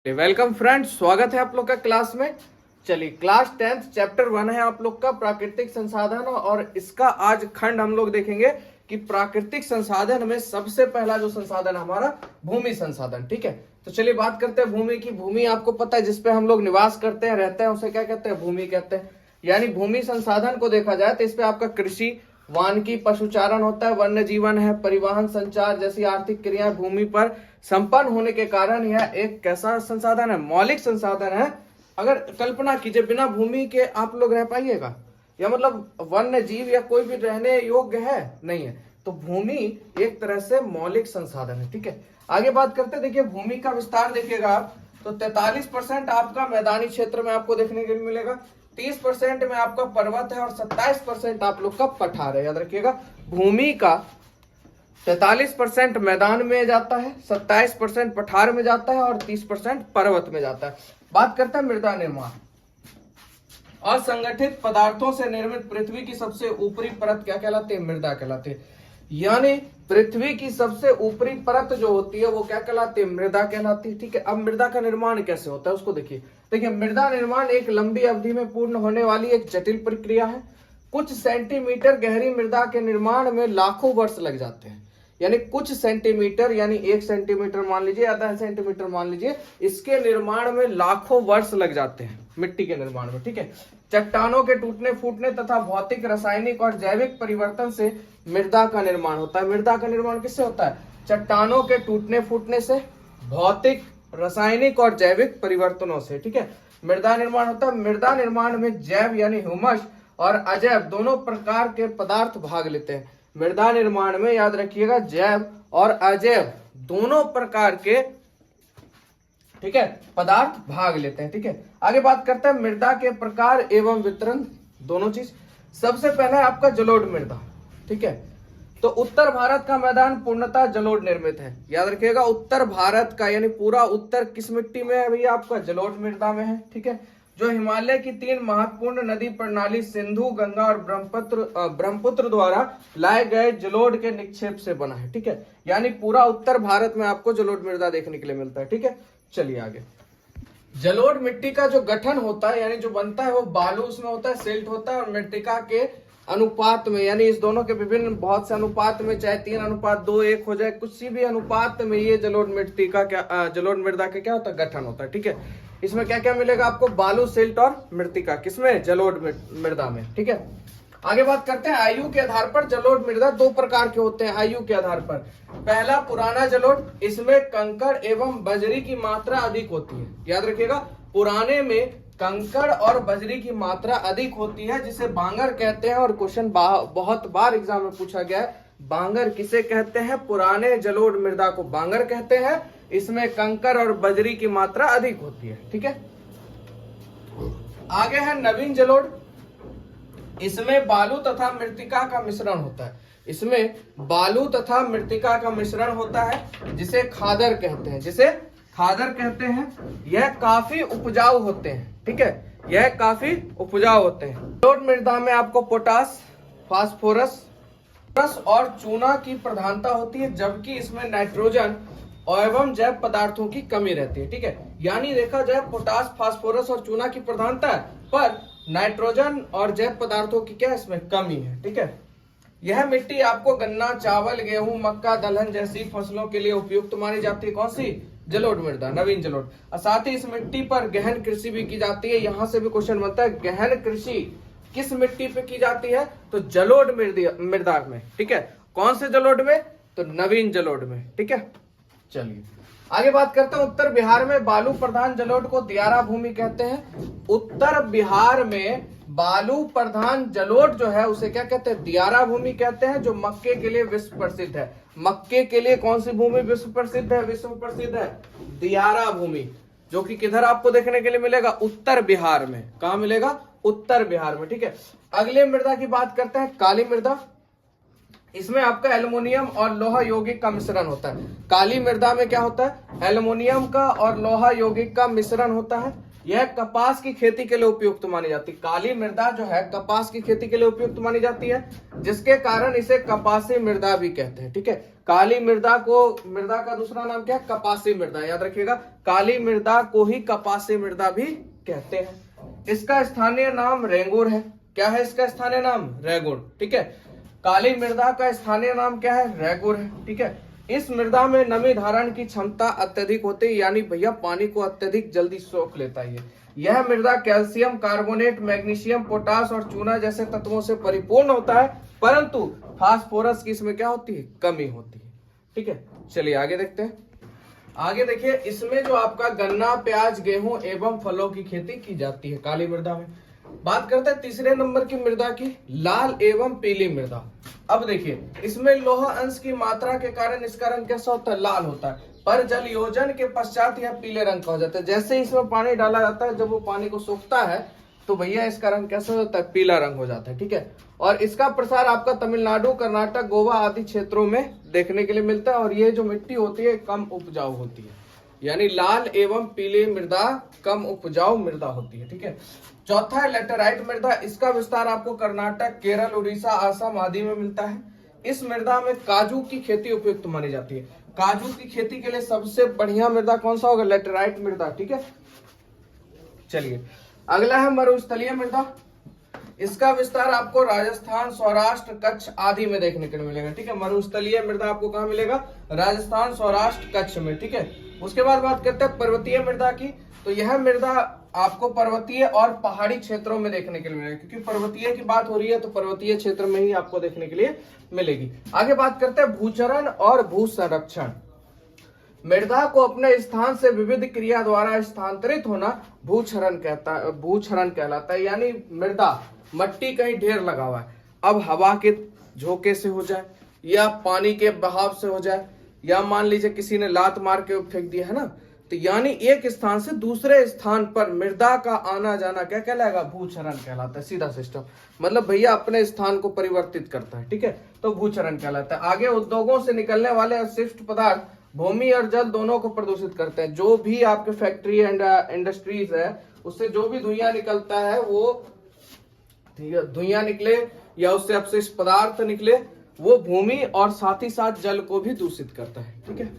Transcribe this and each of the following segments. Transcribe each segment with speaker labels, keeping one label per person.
Speaker 1: Welcome friends, स्वागत है आप लोग का क्लास में। चलिए, क्लास 10th चैप्टर 1 है आप लोग का प्राकृतिक संसाधन, और इसका आज खंड हम लोग देखेंगे कि प्राकृतिक संसाधन में सबसे पहला जो संसाधन हमारा भूमि संसाधन। ठीक है, तो चलिए बात करते हैं भूमि की। भूमि आपको पता है जिसपे हम लोग निवास करते हैं, रहते हैं, उसे क्या कहते हैं? भूमि कहते हैं। यानी भूमि संसाधन को देखा जाए तो इस पे आपका कृषि, वानिकी, पशुचारण होता है, वन्य जीवन है, परिवहन, संचार जैसी आर्थिक क्रियाएं भूमि पर संपन्न होने के कारण यह एक कैसा संसाधन है? मौलिक संसाधन है। अगर कल्पना कीजिए बिना भूमि के आप लोग रह पाइएगा, या मतलब वन्य जीव या कोई भी रहने योग्य है? नहीं है। तो भूमि एक तरह से मौलिक संसाधन है। ठीक है, आगे बात करते हैं। देखिए भूमि का विस्तार देखिएगा आप तो 43% आपका मैदानी क्षेत्र में आपको देखने के लिए मिलेगा, 30% में आपका पर्वत है, और 27% आप लोग का पठार है। याद रखिएगा, भूमि का 43% मैदान में जाता है, 27% पठार में जाता है, और 30% पर्वत में जाता है। बात करते हैं मृदा निर्माण। असंगठित पदार्थों से निर्मित पृथ्वी की सबसे ऊपरी परत क्या कहलाती है? मृदा कहलाती है। यानी पृथ्वी की सबसे ऊपरी परत जो होती है वो क्या कहलाती है? मृदा कहलाती है। ठीक है, अब मृदा का निर्माण कैसे होता है उसको देखिए। देखिए, मृदा निर्माण एक लंबी अवधि में पूर्ण होने वाली एक जटिल प्रक्रिया है। कुछ सेंटीमीटर गहरी मृदा के निर्माण में लाखों वर्ष लग जाते हैं। यानी कुछ सेंटीमीटर, यानी 1 सेंटीमीटर मान लीजिए, आधा सेंटीमीटर मान लीजिए, इसके निर्माण में लाखों वर्ष लग जाते हैं, मिट्टी के निर्माण में। ठीक है, चट्टानों के टूटने फूटने तथा भौतिक, रासायनिक और जैविक परिवर्तन से मृदा का निर्माण होता है। मृदा का निर्माण किससे होता है? चट्टानों के टूटने फूटने से, भौतिक, रासायनिक और जैविक परिवर्तनों से। ठीक है, मृदा निर्माण होता है। मृदा निर्माण में जैव यानी ह्यूमस और अजैव दोनों प्रकार के पदार्थ भाग लेते हैं। मृदा निर्माण में याद रखिएगा जैव और अजैव दोनों प्रकार के, ठीक है, पदार्थ भाग लेते हैं। ठीक है, आगे बात करते हैं मृदा के प्रकार एवं वितरण, दोनों चीज। सबसे पहला है आपका जलोढ़ मृदा। ठीक है, तो उत्तर भारत का मैदान पूर्णतः जलोढ़ निर्मित है। याद रखिएगा, उत्तर भारत का यानी पूरा उत्तर किस मिट्टी में है भैया? आपका जलोढ़ मृदा में है। ठीक है, जो हिमालय की 3 महत्वपूर्ण नदी प्रणाली सिंधु, गंगा और ब्रह्मपुत्र द्वारा लाए गए जलोढ़ के निक्षेप से बना है। ठीक है, यानी पूरा उत्तर भारत में आपको जलोढ़ मृदा देखने के लिए मिलता है। ठीक है, चलिए आगे। जलोढ़ मिट्टी का जो गठन होता है यानी जो बनता है वो बालू उसमें होता है, सिल्ट होता है, और मृतिका के अनुपात में, यानी इस दोनों के विभिन्न बहुत से अनुपात में, चाहे 3:2:1 हो जाए, कुछ भी अनुपात में ये जलोढ़ मिट्टी का जलोढ़ मृदा का क्या होता है? गठन होता है। ठीक है, इसमें क्या क्या मिलेगा आपको? बालू, सिल्ट और मृतिका। किसमें? जलोढ़ मृदा में। ठीक है, आगे बात करते हैं आयु के आधार पर। जलोढ़ मृदा 2 प्रकार के होते हैं आयु के आधार पर। पहला पुराना जलोढ़, इसमें कंकड़ एवं बजरी की मात्रा अधिक होती है। याद रखिएगा, पुराने में कंकड़ और बजरी की मात्रा अधिक होती है, जिसे बांगर कहते हैं। और क्वेश्चन बहुत बार एग्जाम में पूछा गया है, बांगर किसे कहते हैं? पुराने जलोढ़ मृदा को बांगर कहते हैं। इसमें कंकड़ और बजरी की मात्रा अधिक होती है। ठीक है, आगे है नवीन जलोढ़। इसमें बालू तथा मृतिका का मिश्रण होता है। इसमें बालू तथा मृतिका का मिश्रण होता है, जिसे खादर कहते हैं। जिसे खादर कहते हैं। यह काफी उपजाऊ होते हैं। ठीक है, यह काफी उपजाऊ होते हैं। जलोढ़ मृदा में आपको पोटास, फास्फोरस और चूना की प्रधानता होती है, जबकि इसमें नाइट्रोजन एवं जैव पदार्थों की कमी रहती है। ठीक है, यानी देखा जाए पोटास, फास्फोरस और चूना की प्रधानता है, पर नाइट्रोजन और जैव पदार्थों की क्या इसमें कमी है। ठीक है, यह मिट्टी आपको गन्ना, चावल, गेहूं, मक्का, दलहन जैसी फसलों के लिए उपयुक्त मानी जाती है। कौन सी? जलोढ़ मृदा, नवीन जलोढ़। और साथ ही इस मिट्टी पर गहन कृषि भी की जाती है। यहां से भी क्वेश्चन बनता है, गहन कृषि किस मिट्टी पे की जाती है? तो जलोढ़ मृदा में। ठीक है, कौन से जलोढ़ में? तो नवीन जलोढ़ में। ठीक है, चलिए आगे बात करते हैं। उत्तर बिहार में बालू प्रधान जलोढ़ को दियारा भूमि कहते हैं। उत्तर बिहार में बालू प्रधान जलोढ़ जो है उसे क्या कहते हैं? दियारा भूमि कहते हैं, जो मक्के के लिए विश्व प्रसिद्ध है। मक्के के लिए कौन सी भूमि विश्व प्रसिद्ध है? विश्व प्रसिद्ध है दियारा भूमि, जो कि किधर आपको देखने के लिए मिलेगा? उत्तर बिहार में। कहां मिलेगा? उत्तर बिहार में। ठीक है, अगले मृदा की बात करते हैं, काली मृदा। इसमें आपका एल्युमिनियम और लोहा यौगिक का मिश्रण होता है। काली मृदा में क्या होता है? एल्युमिनियम का और लोहा यौगिक का मिश्रण होता है। यह कपास की खेती के लिए उपयुक्त मानी जाती है। काली मृदा जो है कपास की खेती के लिए उपयुक्त मानी जाती है, जिसके कारण इसे कपासी मृदा भी कहते हैं। ठीक है, काली मृदा का दूसरा नाम क्या है? कपासी मृदा। याद रखिएगा, काली मृदा को ही कपासी मृदा भी कहते हैं। इसका स्थानीय नाम रेंगुर है। क्या है इसका स्थानीय नाम? रेंगुर। ठीक है, काली मृदा का स्थानीय नाम क्या है? रेंगुर है। ठीक है, इस मृदा में नमी धारण की क्षमता अत्यधिक होती है, यानी भैया पानी को अत्यधिक जल्दी सोख लेता है। यह मृदा कैल्शियम कार्बोनेट, मैग्नीशियम, पोटास और चूना जैसे तत्वों से परिपूर्ण होता है, परंतु फास्फोरस की इसमें क्या होती है? कमी होती है। ठीक है, चलिए आगे देखते हैं। आगे देखिए, इसमें जो आपका गन्ना, प्याज, गेहूं एवं फलों की खेती की जाती है काली मृदा में। बात करते हैं तीसरे नंबर की मृदा की, लाल एवं पीली मृदा। अब देखिए, इसमें लोह अंश की मात्रा के कारण इसका रंग कैसा होता है? लाल होता है, पर जल योजन के पश्चात यह पीले रंग का हो जाता है। जैसे ही इसमें पानी डाला जाता है, जब वो पानी को सोखता है तो भैया इसका रंग कैसा होता है? पीला रंग हो जाता है। ठीक है, और इसका प्रसार आपका तमिलनाडु, कर्नाटक, गोवा आदि क्षेत्रों में देखने के लिए मिलता है। और ये जो मिट्टी होती है कम उपजाऊ होती है, यानी लाल एवं पीली मृदा कम उपजाऊ मृदा होती है। ठीक है, चौथा है लेटेराइट मृदा। इसका विस्तार आपको कर्नाटक, केरल, उड़ीसा, असम आदि में मिलता है। इस मृदा में काजू की खेती उपयुक्त मानी जाती है। काजू की खेती के लिए सबसे बढ़िया मृदा कौन सा होगा? लेटेराइट मृदा। ठीक है, चलिए अगला है मरुस्थलीय मृदा। इसका विस्तार आपको राजस्थान, सौराष्ट्र, कच्छ आदि में देखने को मिलेगा। ठीक है, मरुस्थलीय मृदा आपको कहाँ मिलेगा? राजस्थान, सौराष्ट्र, कच्छ में। ठीक है, उसके बाद बात करते हैं पर्वतीय मृदा की। तो यह मृदा आपको पर्वतीय और पहाड़ी क्षेत्रों में देखने के लिए मिलेगी, क्योंकि पर्वतीय की बात हो रही है तो पर्वतीय क्षेत्र में ही आपको देखने के लिए मिलेगी। आगे बात करते हैं भूचरण और भू संरक्षण। मृदा को अपने स्थान से विविध क्रिया द्वारा स्थानांतरित होना भूक्षरण कहलाता है। यानी मृदा, मट्टी कहीं ढेर लगा हुआ है, अब हवा के झोंके से हो जाए या पानी के बहाव से हो जाए, या मान लीजिए किसी ने लात मार के फेंक दिया है ना, तो यानी एक स्थान से दूसरे स्थान पर मृदा का आना जाना क्या कहलाएगा? भूचरण कहलाता है। सीधा सिस्टम, मतलब भैया अपने स्थान को परिवर्तित करता है। ठीक है, तो भूचरण कहलाता है। आगे उद्योगों से निकलने वाले अपशिष्ट पदार्थ भूमि और जल दोनों को प्रदूषित करते हैं। जो भी आपके फैक्ट्री एंड इंडस्ट्रीज है, उससे जो भी धुआं निकलता है, वो धुआं निकले या उससे अपशिष्ट पदार्थ निकले, वो भूमि और साथ ही साथ जल को भी दूषित करता है। ठीक है,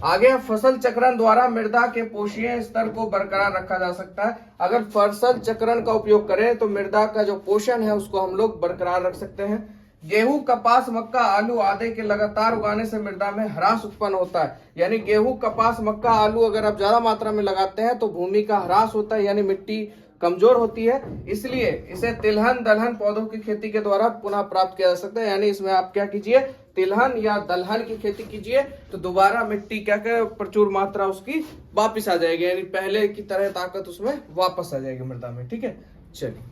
Speaker 1: आगे फसल चक्रण द्वारा मृदा के पोषणीय स्तर को बरकरार रखा जा सकता है। अगर फसल चक्रण का उपयोग करें तो मृदा का जो पोषण है उसको हम लोग बरकरार रख सकते हैं। गेहूं, कपास, मक्का, आलू आदि के लगातार उगाने से मृदा में ह्रास उत्पन्न होता है। यानी गेहूं, कपास, मक्का, आलू अगर आप ज्यादा मात्रा में लगाते हैं तो भूमि का ह्रास होता है, यानी मिट्टी कमजोर होती है। इसलिए इसे तिलहन, दलहन पौधों की खेती के द्वारा पुनः प्राप्त किया जा सकता है। यानी इसमें आप क्या कीजिए? तिलहन या दलहन की खेती कीजिए, तो दोबारा मिट्टी क्या प्रचुर मात्रा उसकी वापस आ जाएगी, यानी पहले की तरह ताकत उसमें वापस आ जाएगी मृदा में। ठीक है, चलिए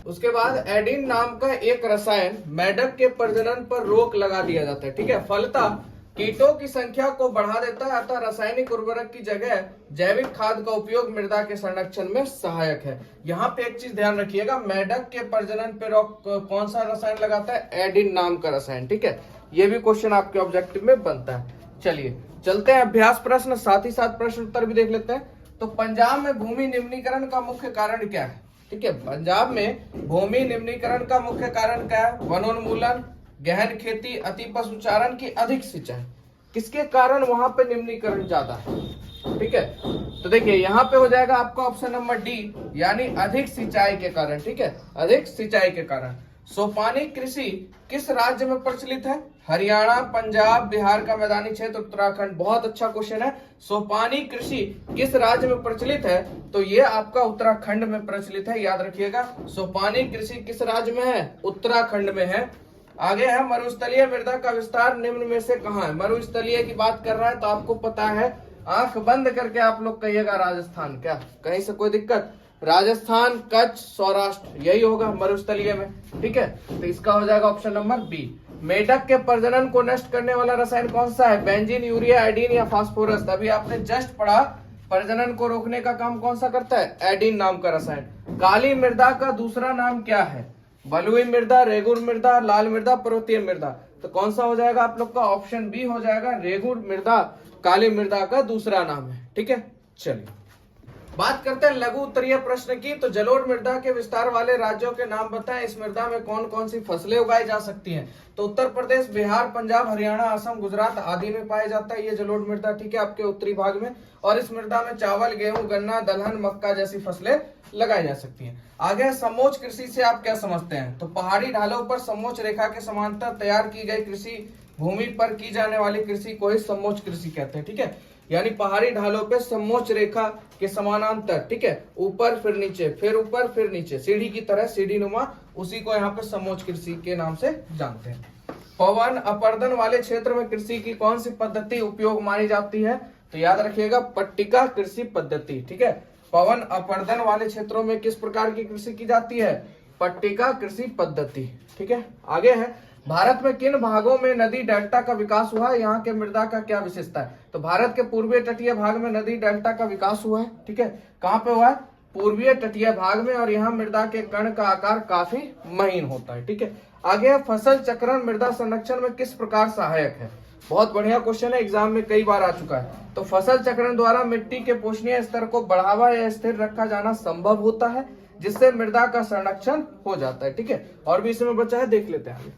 Speaker 1: उसके बाद एडिन नाम का एक रसायन मेढक के प्रजनन पर रोक लगा दिया जाता है। ठीक है, फलतः कीटों की संख्या को बढ़ा देता है, अतः रासायनिक उर्वरक की जगह जैविक खाद का उपयोग मृदा के संरक्षण में सहायक है। यहाँ पे एक चीज ध्यान रखिएगा, मेढक के प्रजनन पे रोक कौन सा रसायन लगाता है? एडिन नाम का रसायन। ठीक है, ये भी क्वेश्चन आपके ऑब्जेक्टिव में बनता है। चलिए चलते हैं अभ्यास प्रश्न, साथ ही साथ प्रश्न उत्तर भी देख लेते हैं। तो पंजाब में भूमि निम्नीकरण का मुख्य कारण क्या है? ठीक है, पंजाब में भूमि निम्नीकरण का मुख्य कारण क्या है? वनोन्मूलन, गहन खेती, अति पशुचारण की अधिक सिंचाई। किसके कारण वहां पे निम्नीकरण ज्यादा है? ठीक है, तो देखिए यहाँ पे हो जाएगा आपका ऑप्शन नंबर डी, यानी अधिक सिंचाई के कारण। ठीक है, अधिक सिंचाई के कारण। सोपानी कृषि किस राज्य में प्रचलित है? हरियाणा, पंजाब, बिहार का मैदानी क्षेत्र, उत्तराखंड। बहुत अच्छा क्वेश्चन है। सोपानी कृषि किस राज्य में प्रचलित है? तो ये आपका उत्तराखंड में प्रचलित है, याद रखिएगा। सोपानी कृषि किस राज्य में है? उत्तराखंड में है। आगे है मरुस्थलीय मृदा का विस्तार निम्न में से कहाँ है? मरुस्थलीय की बात कर रहा है तो आपको पता है, आंख बंद करके आप लोग कहिएगा राजस्थान। क्या कहीं से कोई दिक्कत? राजस्थान, कच्छ, सौराष्ट्र, यही होगा मरुस्थलीय में। ठीक है, तो इसका हो जाएगा ऑप्शन नंबर बी। मेढक के प्रजनन को नष्ट करने वाला रसायन कौन सा है? बेंजीन, यूरिया, आयोडीन या फास्फोरस? अभी आपने जस्ट पढ़ा, प्रजनन को रोकने का काम कौन सा करता है? एडिन नाम का रसायन। काली मृदा का दूसरा नाम क्या है? बलुई मृदा, रेगुर मृदा, लाल मृदा, पर्वतीय मृदा। तो कौन सा हो जाएगा आप लोग का? ऑप्शन बी हो जाएगा, रेगुर मृदा काली मृदा का दूसरा नाम है। ठीक है, चलिए बात करते हैं लघु उत्तरीय प्रश्न की। तो जलोढ़ मृदा के विस्तार वाले राज्यों के नाम बताएं। इस मृदा में कौन कौन सी फसलें उगाई जा सकती हैं? तो उत्तर प्रदेश, बिहार, पंजाब, हरियाणा, असम, गुजरात आदि में पाया जाता है ये जलोढ़ मृदा, ठीक है, आपके उत्तरी भाग में। और इस मृदा में चावल, गेहूं, गन्ना, दलहन, मक्का जैसी फसलें लगाई जा सकती हैं। आगे समोच्च कृषि से आप क्या समझते हैं? तो पहाड़ी ढालों पर समोच्च रेखा के समांतर तैयार की गई कृषि भूमि पर की जाने वाली कृषि को ही समोच्च कृषि कहते हैं, ठीक है। यानी पहाड़ी ढालों पे समोच्च रेखा के समानांतर, ठीक है, ऊपर फिर नीचे, फिर ऊपर फिर नीचे, सीढ़ी की तरह सीढ़ी नुमा, उसी को यहाँ पे समोच्च कृषि के नाम से जानते हैं। पवन अपर्दन वाले क्षेत्र में कृषि की कौन सी पद्धति उपयोग मानी जाती है? तो याद रखिएगा पट्टिका कृषि पद्धति, ठीक है। पवन अपर्दन वाले क्षेत्रों में किस प्रकार की कृषि की जाती है? पट्टिका कृषि पद्धति, ठीक है। आगे है, भारत में किन भागों में नदी डेल्टा का विकास हुआ है? यहाँ के मृदा का क्या विशेषता है? तो भारत के पूर्वीय तटीय भाग में नदी डेल्टा का विकास हुआ है, ठीक है। कहाँ पे हुआ है? पूर्वीय तटीय भाग में, और यहाँ मृदा के कण का आकार काफी महीन होता है, ठीक है। आगे, फसल चक्रण मृदा संरक्षण में किस प्रकार सहायक है? बहुत बढ़िया क्वेश्चन है, एग्जाम में कई बार आ चुका है। तो फसल चक्रण द्वारा मिट्टी के पोषणीय स्तर को बढ़ावा या स्थिर रखा जाना संभव होता है, जिससे मृदा का संरक्षण हो जाता है, ठीक है। और भी इसमें बचा है, देख लेते हैं आगे।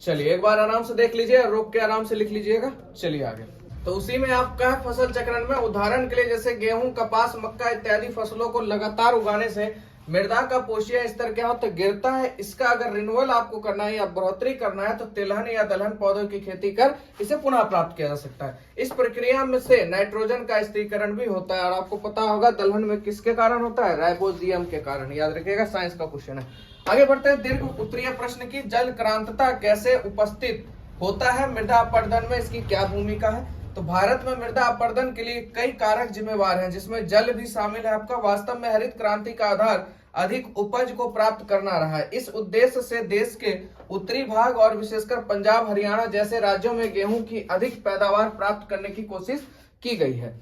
Speaker 1: चलिए एक बार आराम से देख लीजिए, रोक के आराम से लिख लीजिएगा। चलिए आगे, तो उसी में आपका फसल चक्रण में उदाहरण के लिए जैसे गेहूं, कपास, मक्का इत्यादि फसलों को लगातार उगाने से मृदा का पोषीय स्तर क्या होता है? गिरता है। इसका अगर रिन्यूअल आपको करना है या बढ़ोतरी करना है तो तिलहन या दलहन पौधों की खेती कर इसे पुनः प्राप्त किया जा सकता है। इस प्रक्रिया में से नाइट्रोजन का स्थिरीकरण भी होता है, और आपको पता होगा दलहन में किसके कारण होता है? राइबोजियम के कारण। याद रखिएगा, साइंस का क्वेश्चन है। आगे बढ़ते हैं दीर्घ उत्तरीय प्रश्न की। जल क्रांतता कैसे उपस्थित होता है मृदा अपरदन में? इसकी क्या भूमिका है? तो भारत में मृदा अपरदन के लिए कई कारक जिम्मेवार हैं, जिसमें जल भी शामिल है आपका। वास्तव में हरित क्रांति का आधार अधिक उपज को प्राप्त करना रहा है। इस उद्देश्य से देश के उत्तरी भाग और विशेषकर पंजाब, हरियाणा जैसे राज्यों में गेहूं की अधिक पैदावार प्राप्त करने की कोशिश की गई है।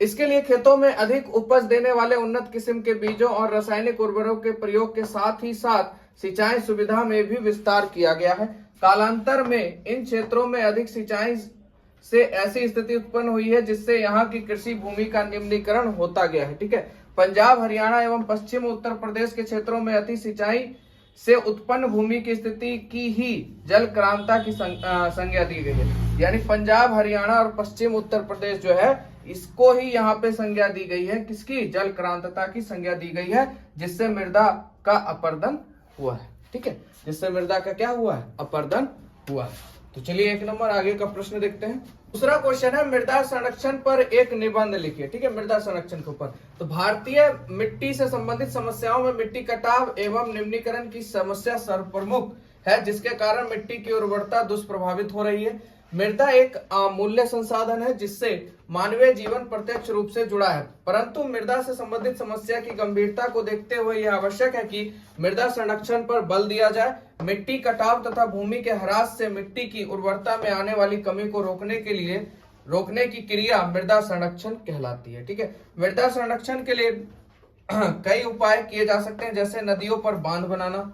Speaker 1: इसके लिए खेतों में अधिक उपज देने वाले उन्नत किस्म के बीजों और रासायनिक उर्वरकों के प्रयोग के साथ ही साथ सिंचाई सुविधा में भी विस्तार किया गया है। कालांतर में इन क्षेत्रों में अधिक सिंचाई से ऐसी स्थिति उत्पन्न हुई है जिससे यहाँ की कृषि भूमि का निम्नीकरण होता गया है, ठीक है। पंजाब, हरियाणा एवं पश्चिम उत्तर प्रदेश के क्षेत्रों में अति सिंचाई से उत्पन्न भूमि की स्थिति की ही जल क्रांता की संज्ञा दी गई है। यानी पंजाब, हरियाणा और पश्चिम उत्तर प्रदेश जो है, इसको ही यहाँ पे संज्ञा दी गई है। किसकी? जल क्रांतता की संज्ञा दी गई है, जिससे मृदा का अपरदन हुआ है, ठीक है। जिससे मृदा का क्या हुआ है? अपरदन हुआ है। तो चलिए एक नंबर आगे का प्रश्न देखते हैं। दूसरा क्वेश्चन है, मृदा संरक्षण पर एक निबंध लिखिए, ठीक है। मृदा संरक्षण के ऊपर। तो भारतीय मिट्टी से संबंधित समस्याओं में मिट्टी कटाव एवं निम्नीकरण की समस्या सर्वप्रमुख है, जिसके कारण मिट्टी की उर्वरता दुष्प्रभावित हो रही है। मृदा एक अमूल्य संसाधन है जिससे मानवीय जीवन प्रत्यक्ष रूप से जुड़ा है, परंतु मृदा से संबंधित समस्या की गंभीरता को देखते हुए यह आवश्यक है कि मृदा संरक्षण पर बल दिया जाए। मिट्टी कटाव तथा भूमि के ह्रास से मिट्टी की उर्वरता में आने वाली कमी को रोकने की क्रिया मृदा संरक्षण कहलाती है, ठीक है। मृदा संरक्षण के लिए कई उपाय किए जा सकते हैं, जैसे नदियों पर बांध बनाना,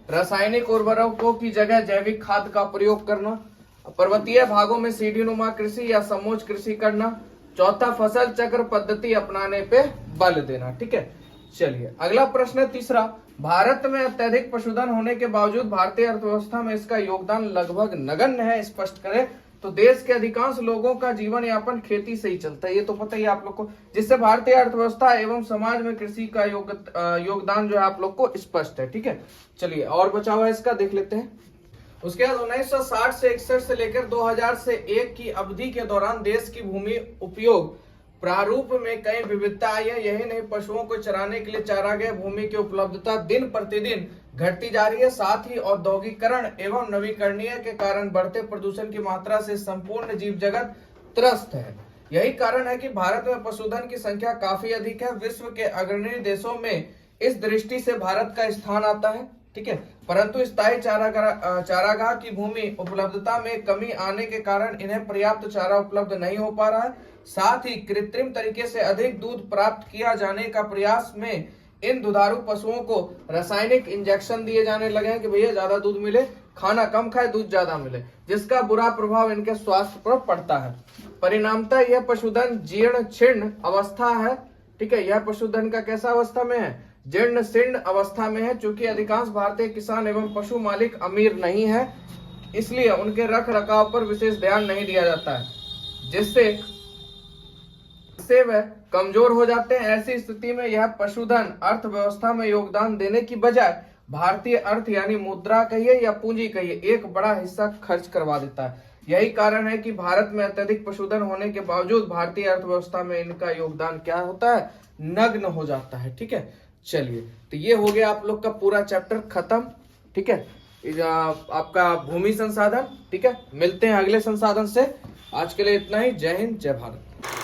Speaker 1: रासायनिक उर्वरकों की जगह जैविक खाद का प्रयोग करना, पर्वतीय भागों में सीढ़ीनुमा कृषि या समोच्च कृषि करना, चौथा फसल चक्र पद्धति अपनाने पे बल देना, ठीक है। चलिए अगला प्रश्न है तीसरा। भारत में अत्यधिक पशुधन होने के बावजूद भारतीय अर्थव्यवस्था में इसका योगदान लगभग नगण्य है, स्पष्ट करें। तो देश के अधिकांश लोगों का जीवन यापन खेती से ही चलता है, ये तो पता ही है आप लोग को, जिससे भारतीय अर्थव्यवस्था एवं समाज में कृषि का योगदान जो है आप लोग को स्पष्ट है, ठीक है। चलिए और बचा हुआ इसका देख लेते हैं। उसके बाद 1960 से 61 से लेकर 2000 से 1 की अवधि के दौरान देश की भूमि उपयोग प्रारूप में कई विविधता आई है। यही नहीं, पशुओं को चराने के लिए चारागाह भूमि की उपलब्धता दिन प्रतिदिन घटती जा रही है। साथ ही औद्योगिकरण एवं नवीकरणीय के कारण बढ़ते प्रदूषण की मात्रा से संपूर्ण जीव जगत त्रस्त है। यही कारण है कि भारत में पशुधन की संख्या काफी अधिक है। विश्व के अग्रणी देशों में इस दृष्टि से भारत का स्थान आता है, ठीक है। परंतु स्थायी चारागाह की भूमि उपलब्धता में कमी आने के कारण इन्हें पर्याप्त चारा उपलब्ध नहीं हो पा रहा है। साथ ही कृत्रिम तरीके से अधिक दूध प्राप्त किया जाने का प्रयास में इन दुधारू पशुओं को रासायनिक इंजेक्शन दिए जाने लगे हैं कि भैया ज्यादा दूध मिले, खाना कम खाए, दूध ज्यादा मिले, जिसका बुरा प्रभाव इनके स्वास्थ्य पर पड़ता है। परिणामतः यह पशुधन जीर्ण शीर्ण अवस्था है, ठीक है, यह पशुधन का कैसा अवस्था में है? जीर्ण शीर्ण अवस्था में है। चूंकि अधिकांश भारतीय किसान एवं पशु मालिक अमीर नहीं है, इसलिए उनके रख रखाव पर विशेष ध्यान नहीं दिया जाता है, जिससे वह कमजोर हो जाते हैं। ऐसी स्थिति में यह पशुधन अर्थव्यवस्था में योगदान देने की बजाय भारतीय अर्थ यानी मुद्रा कहिए या पूंजी कहिए एक बड़ा हिस्सा खर्च करवा देता है। यही कारण है कि भारत में अत्यधिक पशुधन होने के बावजूद भारतीय अर्थव्यवस्था में इनका योगदान क्या होता है? नग्न हो जाता है। ठीक है, चलिए, तो ये हो गया आप लोग का पूरा चैप्टर खत्म। ठीक है, आपका भूमि संसाधन। ठीक है, मिलते हैं अगले संसाधन से। आज के लिए इतना ही। जय हिंद, जय भारत।